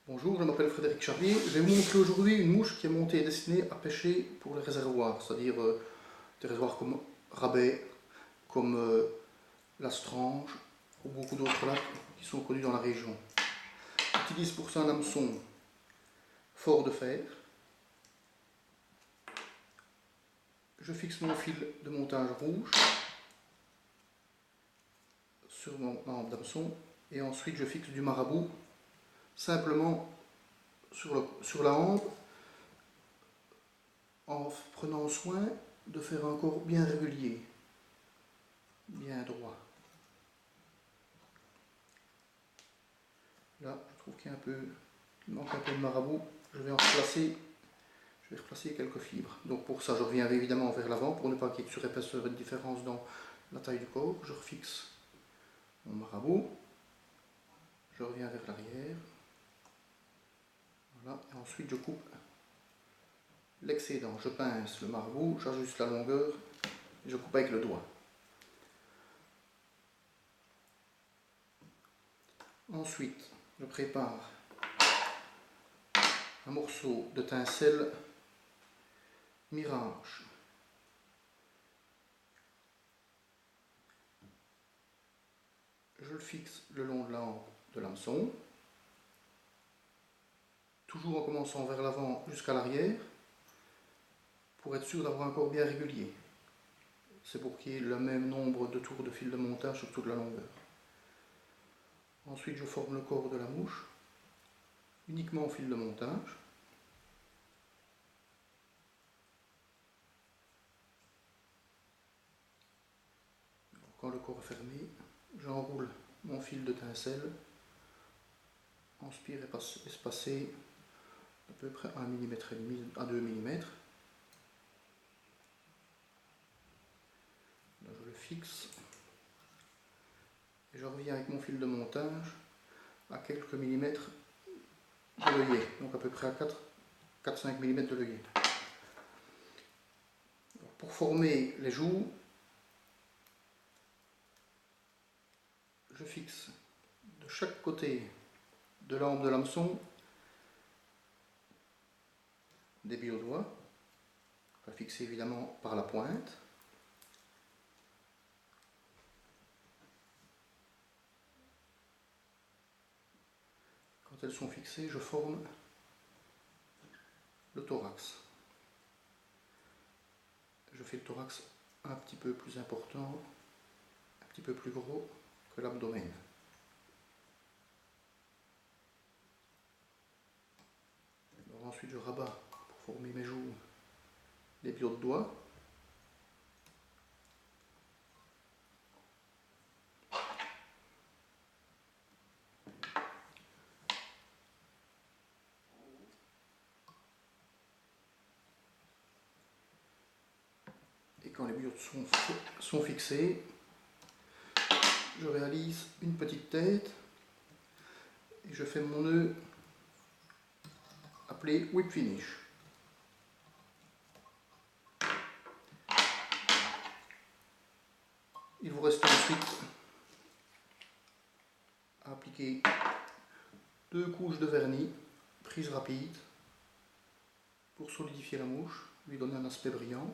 Bonjour, je m'appelle Frédéric Charlier. Je vais vous montrer aujourd'hui une mouche qui est montée et destinée à pêcher pour les réservoirs, c'est-à-dire des réservoirs comme Rabais, comme l'Astrange ou beaucoup d'autres lacs qui sont connus dans la région. J'utilise pour ça un hameçon fort de fer. Je fixe mon fil de montage rouge sur mon lampe d'hameçon et ensuite je fixe du marabout simplement sur la hampe en prenant soin de faire un corps bien régulier, bien droit. Là, je trouve qu'il y a il manque un peu de marabout. Je vais replacer quelques fibres. Donc pour ça, je reviens évidemment vers l'avant pour ne pas qu'il y ait de surépaisseur et de différence dans la taille du corps. Je refixe mon marabout. Je reviens vers l'arrière. Voilà. Et ensuite, je coupe l'excédent. Je pince le marabout, j'ajuste la longueur et je coupe avec le doigt. Ensuite, je prépare un morceau de tinsel Mirage. Je le fixe le long de la hampe de l'hameçon, toujours en commençant vers l'avant jusqu'à l'arrière, pour être sûr d'avoir un corps bien régulier. C'est pour qu'il y ait le même nombre de tours de fil de montage sur toute la longueur. Ensuite, je forme le corps de la mouche, uniquement au fil de montage. Quand le corps est fermé, j'enroule mon fil de tinsel en spire espacé à peu près 1 mm et demi à 2 mm. Là, je le fixe et je reviens avec mon fil de montage à quelques millimètres de l'œillet, donc à peu près à 4-5 mm de l'œillet. Pour former les joues, je fixe de chaque côté de la hampe de l'hameçon des billes au doigt, fixées évidemment par la pointe. Quand elles sont fixées, je forme le thorax. Je fais le thorax un petit peu plus important, un petit peu plus gros que l'abdomen. Ensuite, je rabats pour former mes joues les billes de doigts. Et quand les biotes sont fixées, je réalise une petite tête et je fais mon nœud appelé whip finish. Il vous reste ensuite à appliquer 2 couches de vernis, prise rapide, pour solidifier la mouche, lui donner un aspect brillant.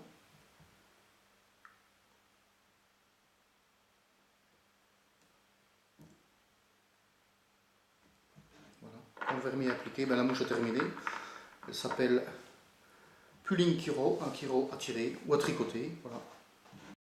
Voilà. Quand le vernis est appliqué, la mouche est terminée. Elle s'appelle Pulling Kiro, un kiro à tirer ou à tricoter. Voilà.